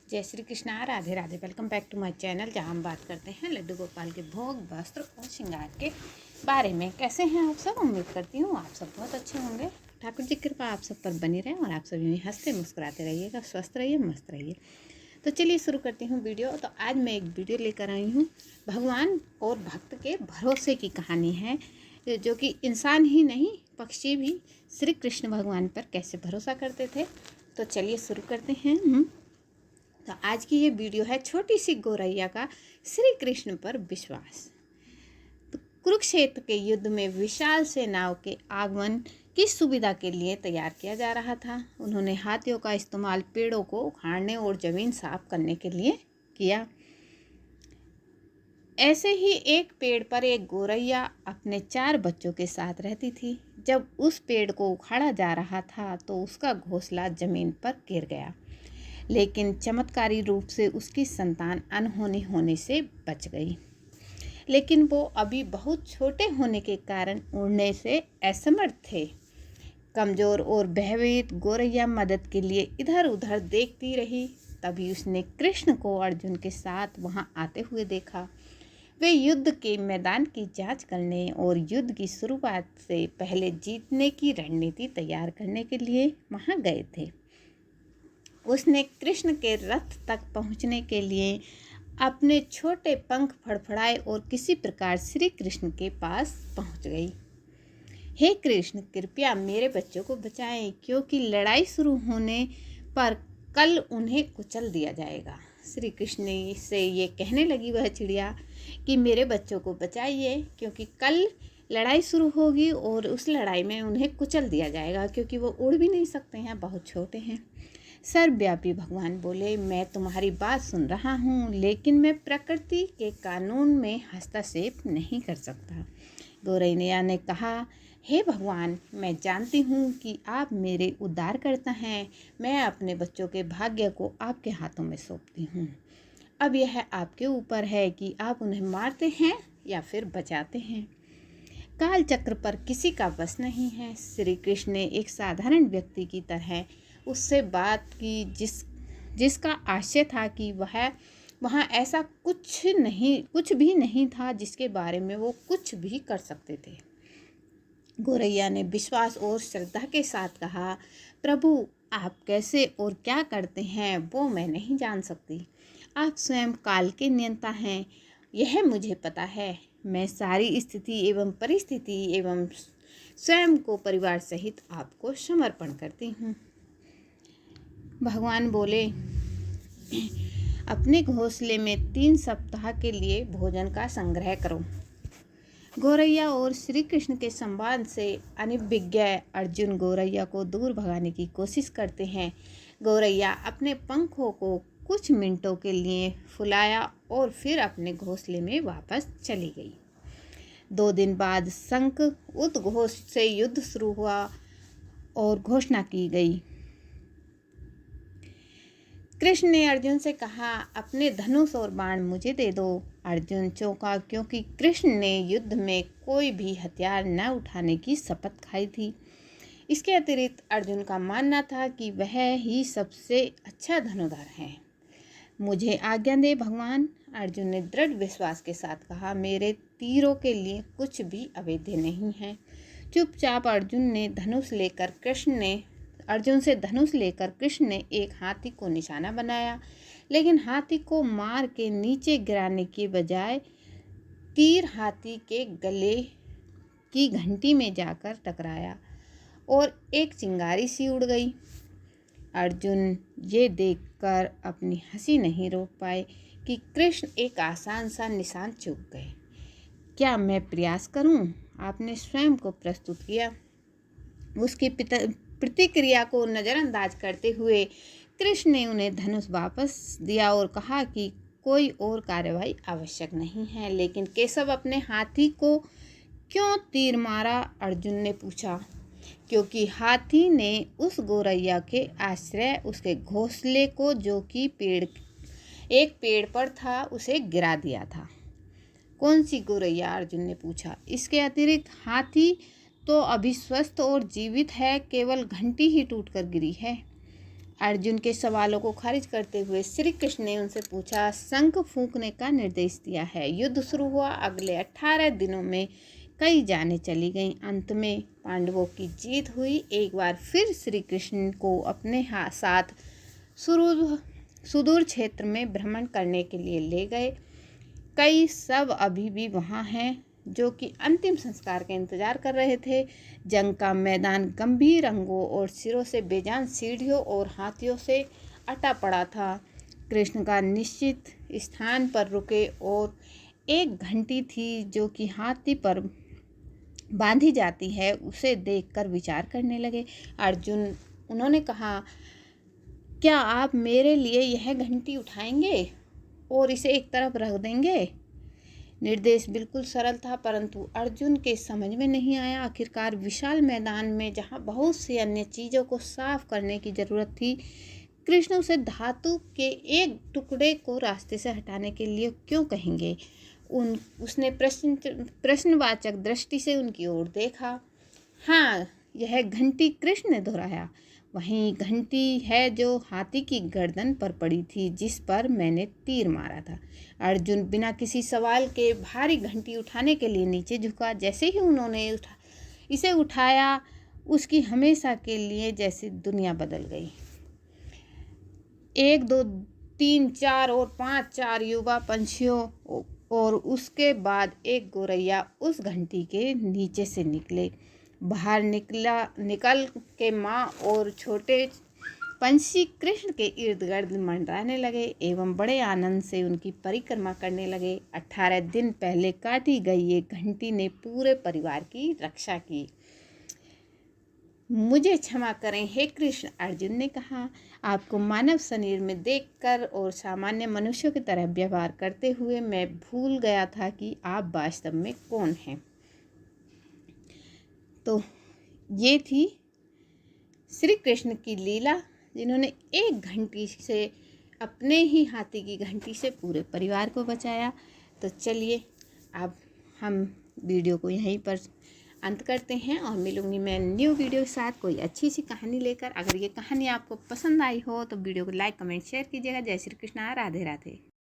जय Shri Krishna, Radhe Radhe. Welcome back to my channel, जहां हम बात करते हैं लड्डू गोपाल के भोग, वस्त्र और श्रृंगार के बारे में। कैसे हैं आप सब? उम्मीद करती हूँ आप सब बहुत अच्छे होंगे। ठाकुर जी की कृपा आप सब पर बनी रहे और आप सब यूँ हंसते मुस्कुराते रहिएगा, स्वस्थ रहिए, मस्त रहिए। तो चलिए शुरू करती हूँ वीडियो। तो आज मैं एक वीडियो लेकर आई हूँ, भगवान और भक्त के भरोसे की कहानी है, जो कि इंसान ही नहीं पक्षी भी श्री कृष्ण भगवान पर कैसे भरोसा करते थे। तो चलिए शुरू करते हैं। तो आज की ये वीडियो है छोटी सी गौरैया का श्री कृष्ण पर विश्वास। तो कुरुक्षेत्र के युद्ध में विशाल सेनाओं के आगमन की सुविधा के लिए तैयार किया जा रहा था। उन्होंने हाथियों का इस्तेमाल पेड़ों को उखाड़ने और जमीन साफ करने के लिए किया। ऐसे ही एक पेड़ पर एक गौरैया अपने 4 बच्चों के साथ रहती थी। जब उस पेड़ को उखाड़ा जा रहा था तो उसका घोंसला जमीन पर गिर गया, लेकिन चमत्कारी रूप से उसकी संतान अनहोनी होने से बच गई। लेकिन वो अभी बहुत छोटे होने के कारण उड़ने से असमर्थ थे। कमज़ोर और भयभीत गौरैया मदद के लिए इधर उधर देखती रही। तभी उसने कृष्ण को अर्जुन के साथ वहां आते हुए देखा। वे युद्ध के मैदान की जांच करने और युद्ध की शुरुआत से पहले जीतने की रणनीति तैयार करने के लिए वहां गए थे। उसने कृष्ण के रथ तक पहुंचने के लिए अपने छोटे पंख फड़फड़ाए और किसी प्रकार श्री कृष्ण के पास पहुंच गई। हे कृष्ण, कृपया मेरे बच्चों को बचाएं, क्योंकि लड़ाई शुरू होने पर कल उन्हें कुचल दिया जाएगा। श्री कृष्ण से ये कहने लगी वह चिड़िया कि मेरे बच्चों को बचाइए, क्योंकि कल लड़ाई शुरू होगी और उस लड़ाई में उन्हें कुचल दिया जाएगा, क्योंकि वो उड़ भी नहीं सकते हैं, बहुत छोटे हैं। सर्वव्यापी भगवान बोले, मैं तुम्हारी बात सुन रहा हूँ, लेकिन मैं प्रकृति के कानून में हस्तक्षेप नहीं कर सकता। गौरैया ने कहा, हे भगवान, मैं जानती हूँ कि आप मेरे उद्धारकर्ता हैं। मैं अपने बच्चों के भाग्य को आपके हाथों में सौंपती हूँ। अब यह आपके ऊपर है कि आप उन्हें मारते हैं या फिर बचाते हैं। काल चक्र पर किसी का बस नहीं है। श्री कृष्ण ने एक साधारण व्यक्ति की तरह उससे बात की, जिसका आशय था कि वहाँ ऐसा कुछ भी नहीं था जिसके बारे में वो कुछ भी कर सकते थे। गौरैया ने विश्वास और श्रद्धा के साथ कहा, प्रभु, आप कैसे और क्या करते हैं वो मैं नहीं जान सकती। आप स्वयं काल के नियंता हैं, यह मुझे पता है। मैं सारी स्थिति एवं परिस्थिति एवं स्वयं को परिवार सहित आपको समर्पण करती हूँ। भगवान बोले, अपने घोंसले में 3 सप्ताह के लिए भोजन का संग्रह करो। गौरैया और श्री कृष्ण के संवाद से अनभिज्ञ अर्जुन गौरैया को दूर भगाने की कोशिश करते हैं। गौरैया अपने पंखों को कुछ मिनटों के लिए फुलाया और फिर अपने घोंसले में वापस चली गई। 2 दिन बाद शंख उद्घोष से युद्ध शुरू हुआ और घोषणा की गई। कृष्ण ने अर्जुन से कहा, अपने धनुष और बाण मुझे दे दो। अर्जुन चौंका, क्योंकि कृष्ण ने युद्ध में कोई भी हथियार न उठाने की शपथ खाई थी। इसके अतिरिक्त अर्जुन का मानना था कि वह ही सबसे अच्छा धनुर्धर है। मुझे आज्ञा दे भगवान, अर्जुन ने दृढ़ विश्वास के साथ कहा, मेरे तीरों के लिए कुछ भी अवैध नहीं है। चुपचाप अर्जुन से धनुष लेकर कृष्ण ने एक हाथी को निशाना बनाया, लेकिन हाथी को मार के नीचे गिराने के बजाय तीर हाथी के गले की घंटी में जाकर टकराया और एक चिंगारी सी उड़ गई। अर्जुन ये देखकर अपनी हंसी नहीं रोक पाए कि कृष्ण एक आसान सा निशान चूक गए। क्या मैं प्रयास करूं? आपने स्वयं को प्रस्तुत किया। उसकी प्रतिक्रिया को नज़रअंदाज करते हुए कृष्ण ने उन्हें धनुष वापस दिया और कहा कि कोई और कार्रवाई आवश्यक नहीं है। लेकिन केशव, अपने हाथी को क्यों तीर मारा? अर्जुन ने पूछा। क्योंकि हाथी ने उस गौरैया के आश्रय उसके घोंसले को, जो कि एक पेड़ पर था, उसे गिरा दिया था। कौन सी गौरैया? अर्जुन ने पूछा। इसके अतिरिक्त हाथी तो अभी स्वस्थ और जीवित है, केवल घंटी ही टूटकर गिरी है। अर्जुन के सवालों को खारिज करते हुए श्री कृष्ण ने उनसे पूछा, शंख फूंकने का निर्देश दिया है। युद्ध शुरू हुआ। अगले 18 दिनों में कई जानें चली गईं। अंत में पांडवों की जीत हुई। एक बार फिर श्री कृष्ण को अपने साथ सुदूर क्षेत्र में भ्रमण करने के लिए ले गए। कई सब अभी भी वहाँ हैं जो कि अंतिम संस्कार का इंतजार कर रहे थे। जंग का मैदान गंभीर अंगों और सिरों से बेजान सीढ़ियों और हाथियों से अटा पड़ा था। कृष्ण का निश्चित स्थान पर रुके और एक घंटी थी जो कि हाथी पर बांधी जाती है, उसे देखकर विचार करने लगे। उन्होंने कहा, क्या आप मेरे लिए यह घंटी उठाएंगे और इसे एक तरफ रख देंगे? निर्देश बिल्कुल सरल था, परंतु अर्जुन के समझ में नहीं आया। आखिरकार विशाल मैदान में जहाँ बहुत सी अन्य चीज़ों को साफ करने की जरूरत थी, कृष्ण उसे धातु के एक टुकड़े को रास्ते से हटाने के लिए क्यों कहेंगे? उसने प्रश्नवाचक दृष्टि से उनकी ओर देखा। हाँ, यह घंटी, कृष्ण ने दोहराया। वही घंटी है जो हाथी की गर्दन पर पड़ी थी, जिस पर मैंने तीर मारा था। अर्जुन बिना किसी सवाल के भारी घंटी उठाने के लिए नीचे झुका। जैसे ही उन्होंने इसे उठाया, उसकी हमेशा के लिए जैसे दुनिया बदल गई। 1 2 3 4 और 5 4 युवा पंछियों और उसके बाद एक गोरैया उस घंटी के नीचे से निकले। बाहर निकल के माँ और छोटे पंछी कृष्ण के इर्द गिर्द मंडराने लगे एवं बड़े आनंद से उनकी परिक्रमा करने लगे। 18 दिन पहले काटी गई एक घंटी ने पूरे परिवार की रक्षा की। मुझे क्षमा करें हे कृष्ण, अर्जुन ने कहा। आपको मानव शरीर में देखकर और सामान्य मनुष्यों की तरह व्यवहार करते हुए मैं भूल गया था कि आप वास्तव में कौन हैं। तो ये थी श्री कृष्ण की लीला, जिन्होंने एक घंटी से, अपने ही हाथी की घंटी से पूरे परिवार को बचाया। तो चलिए अब हम वीडियो को यहीं पर अंत करते हैं और मिलूंगी मैं न्यू वीडियो के साथ कोई अच्छी सी कहानी लेकर। अगर ये कहानी आपको पसंद आई हो तो वीडियो को लाइक, कमेंट, शेयर कीजिएगा। जय श्री कृष्ण, राधे राधे।